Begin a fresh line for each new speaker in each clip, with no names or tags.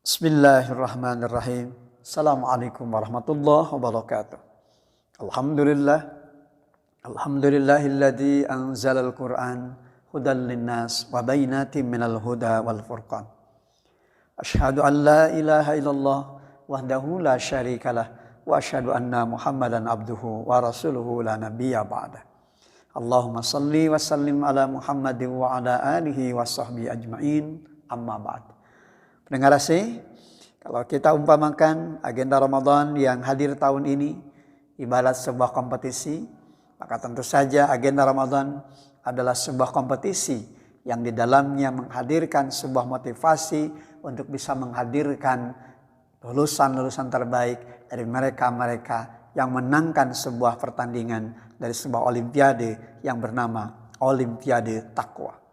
Bismillahirrahmanirrahim. Assalamualaikum warahmatullahi wabarakatuh. Alhamdulillah. Alhamdulillahilladzi anzalal Qur'an hudan linnas wa bainatin minal huda wal furqan. Asyhadu an la ilaha illallah wahdahu la syarikalah wa asyhadu anna Muhammadan abduhu wa rasuluhu la nabiyya ba'da. Allahumma salli wa sallim ala Muhammadin wa ala alihi wa sahbihi ajma'in. Amma ba'd. Pendengar AC, kalau kita umpamakan agenda Ramadan yang hadir tahun ini ibarat sebuah kompetisi, maka tentu saja agenda Ramadan adalah sebuah kompetisi yang di dalamnya menghadirkan sebuah motivasi untuk bisa menghadirkan lulusan-lulusan terbaik dari mereka-mereka yang menangkan sebuah pertandingan dari sebuah olimpiade yang bernama Olimpiade Taqwa.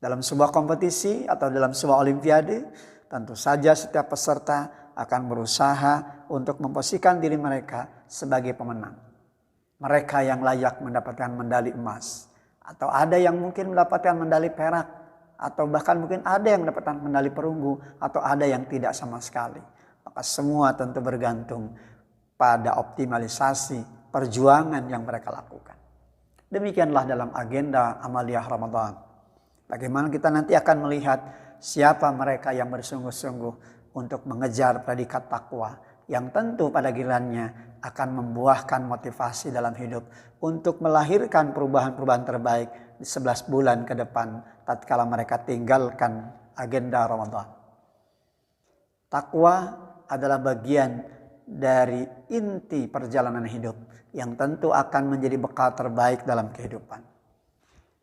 Dalam sebuah kompetisi atau dalam sebuah olimpiade, tentu saja setiap peserta akan berusaha untuk memposisikan diri mereka sebagai pemenang. Mereka yang layak mendapatkan medali emas, atau ada yang mungkin mendapatkan medali perak, atau bahkan mungkin ada yang mendapatkan medali perunggu, atau ada yang tidak sama sekali. Maka semua tentu bergantung pada optimalisasi perjuangan yang mereka lakukan. Demikianlah dalam agenda Amaliyah Ramadan. Bagaimana kita nanti akan melihat siapa mereka yang bersungguh-sungguh untuk mengejar predikat takwa yang tentu pada gilirannya akan membuahkan motivasi dalam hidup untuk melahirkan perubahan-perubahan terbaik di 11 bulan ke depan tatkala mereka tinggalkan agenda Ramadan. Takwa adalah bagian dari inti perjalanan hidup yang tentu akan menjadi bekal terbaik dalam kehidupan.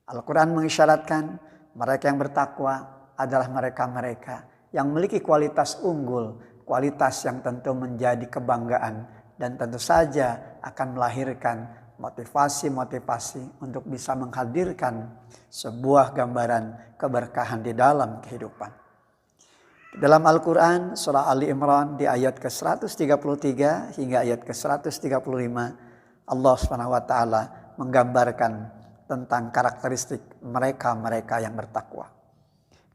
Al-Quran mengisyaratkan mereka yang bertakwa adalah mereka-mereka yang memiliki kualitas unggul, kualitas yang tentu menjadi kebanggaan dan tentu saja akan melahirkan motivasi-motivasi untuk bisa menghadirkan sebuah gambaran keberkahan di dalam kehidupan. Dalam Al-Quran surah Ali Imran di ayat ke-133 hingga ayat ke-135 Allah SWT menggambarkan tentang karakteristik mereka-mereka yang bertakwa.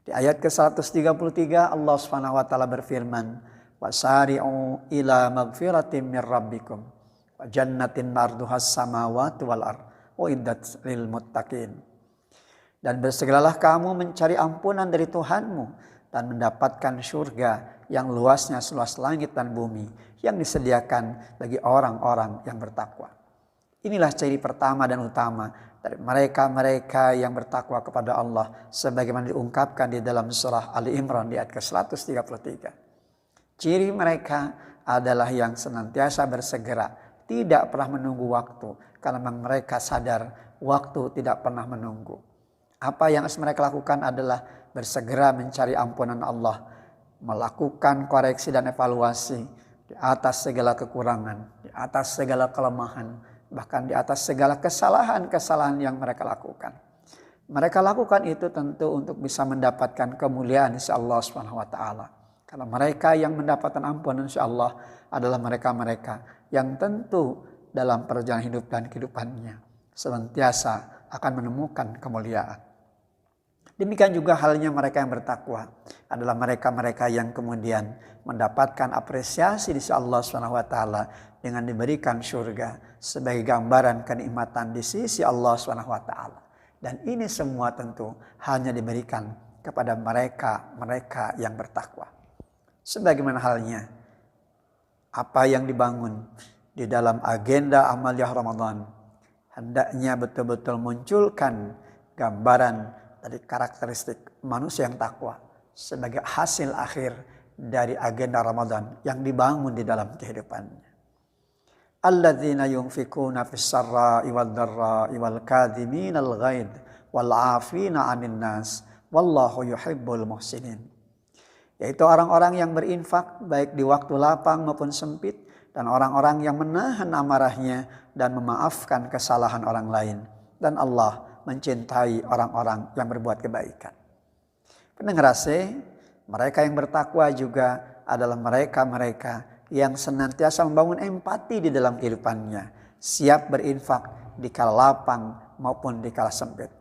Di ayat ke-133 Allah SWT berfirman, "Wasari'u ila magfiratin min rabbikum wa jannatin marduhas samawati wal ard uiddat lil muttaqin." Dan bersegeralah kamu mencari ampunan dari Tuhanmu dan mendapatkan surga yang luasnya seluas langit dan bumi yang disediakan bagi orang-orang yang bertakwa. Inilah ciri pertama dan utama dari mereka-mereka yang bertakwa kepada Allah sebagaimana diungkapkan di dalam surah Ali Imran di ayat ke-133. Ciri mereka adalah yang senantiasa bersegera, tidak pernah menunggu waktu karena memang mereka sadar waktu tidak pernah menunggu. Apa yang harus mereka lakukan adalah bersegera mencari ampunan Allah, melakukan koreksi dan evaluasi di atas segala kekurangan, di atas segala kelemahan, bahkan di atas segala kesalahan-kesalahan yang mereka lakukan. Mereka lakukan itu tentu untuk bisa mendapatkan kemuliaan insya Allah SWT. Karena mereka yang mendapatkan ampunan insya Allah adalah mereka-mereka yang tentu dalam perjalanan hidup dan kehidupannya senantiasa akan menemukan kemuliaan. Demikian juga halnya mereka yang bertakwa adalah mereka-mereka yang kemudian mendapatkan apresiasi di sisi Allah SWT dengan diberikan surga sebagai gambaran kenikmatan di sisi Allah SWT. Dan ini semua tentu hanya diberikan kepada mereka-mereka yang bertakwa. Sebagaimana halnya apa yang dibangun di dalam agenda Amaliyah Ramadan hendaknya betul-betul munculkan gambaran dari karakteristik manusia yang takwa sebagai hasil akhir dari agenda Ramadan yang dibangun di dalam kehidupannya. Alladzina yunfikuna fis sarra'i wad dharra'i wal kadhiminal ghaidh wal 'afina 'anil nas wallahu yuhibbul muhsinin. Yaitu orang-orang yang berinfak baik di waktu lapang maupun sempit dan orang-orang yang menahan amarahnya dan memaafkan kesalahan orang lain, dan Allah mencintai orang-orang yang berbuat kebaikan. Pendengar AC, mereka yang bertakwa juga adalah mereka-mereka yang senantiasa membangun empati di dalam kehidupannya, siap berinfak di kala lapang maupun di kala sempit.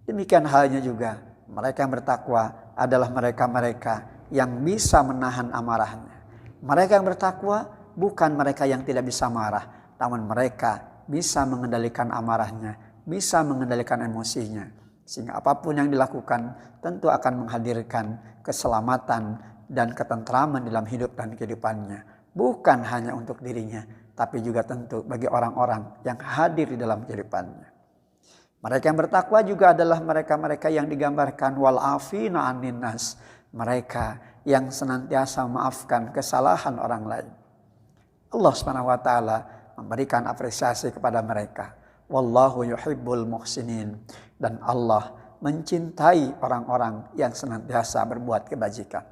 Demikian halnya juga mereka yang bertakwa adalah mereka-mereka yang bisa menahan amarahnya. Mereka yang bertakwa bukan mereka yang tidak bisa marah, namun mereka bisa mengendalikan amarahnya, bisa mengendalikan emosinya. Sehingga apapun yang dilakukan tentu akan menghadirkan keselamatan dan ketentraman dalam hidup dan kehidupannya. Bukan hanya untuk dirinya, tapi juga tentu bagi orang-orang yang hadir di dalam kehidupannya. Mereka yang bertakwa juga adalah mereka-mereka yang digambarkan wal afina anin nas. Mereka yang senantiasa memaafkan kesalahan orang lain. Allah SWT memberikan apresiasi kepada mereka. Wallahu yuhibbul muhsinin. Dan Allah mencintai orang-orang yang senantiasa berbuat kebajikan.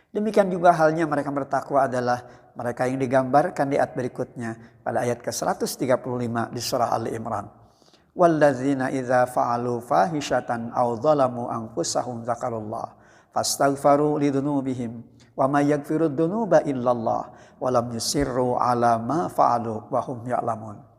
Demikian juga halnya mereka bertakwa adalah mereka yang digambarkan di ayat berikutnya pada ayat ke-135 di surah Ali Imran. Walladzina idza fa'alu fahishatan aw dhalamu anfusahum dzakarullah fastaghfaru lidzunubihim wa may yaghfiru dzunuba illallah wa lam yusirru ala ma fa'alu wa hum ya'lamun.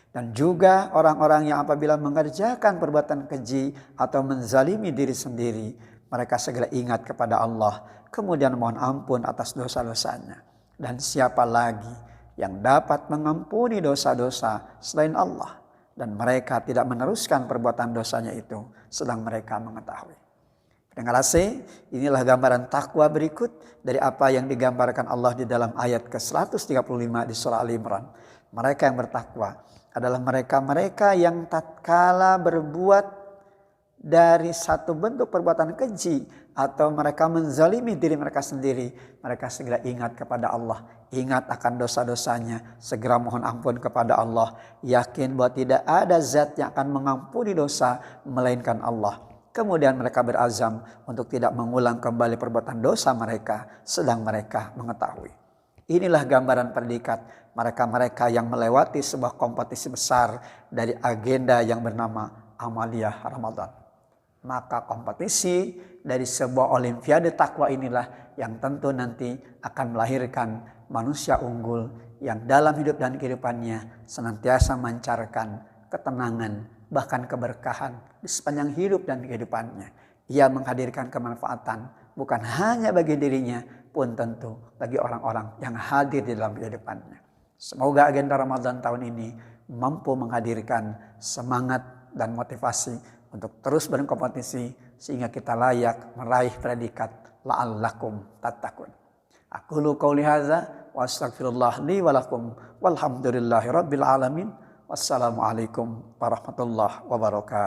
Dan juga orang-orang yang apabila mengerjakan perbuatan keji atau menzalimi diri sendiri, mereka segera ingat kepada Allah, kemudian mohon ampun atas dosa-dosanya. Dan siapa lagi yang dapat mengampuni dosa-dosa selain Allah? Dan mereka tidak meneruskan perbuatan dosanya itu, sedang mereka mengetahui. Pendengar AC, inilah gambaran takwa berikut dari apa yang digambarkan Allah di dalam ayat ke-135 di surah Ali Imran. Mereka yang bertakwa adalah mereka-mereka yang tatkala berbuat dari satu bentuk perbuatan keji atau mereka menzalimi diri mereka sendiri, mereka segera ingat kepada Allah, ingat akan dosa-dosanya, segera mohon ampun kepada Allah, yakin bahwa tidak ada zat yang akan mengampuni dosa melainkan Allah. Kemudian mereka berazam untuk tidak mengulang kembali perbuatan dosa mereka, sedang mereka mengetahui. Inilah gambaran predikat mereka-mereka yang melewati sebuah kompetisi besar dari agenda yang bernama Amaliyah Ramadan. Maka kompetisi dari sebuah olimpiade takwa inilah yang tentu nanti akan melahirkan manusia unggul yang dalam hidup dan kehidupannya senantiasa memancarkan ketenangan, bahkan keberkahan di sepanjang hidup dan kehidupannya. Ia menghadirkan kemanfaatan bukan hanya bagi dirinya, pun tentu bagi orang-orang yang hadir di dalam kehidupannya. Semoga agenda Ramadan tahun ini mampu menghadirkan semangat dan motivasi untuk terus berkompetisi sehingga kita layak meraih predikat la'allakum tattaqun. Aqulu qouli hadza wa astaghfirullah li wa lakum walhamdulillahi rabbil alamin. Wassalamualaikum warahmatullahi wabarakatuh.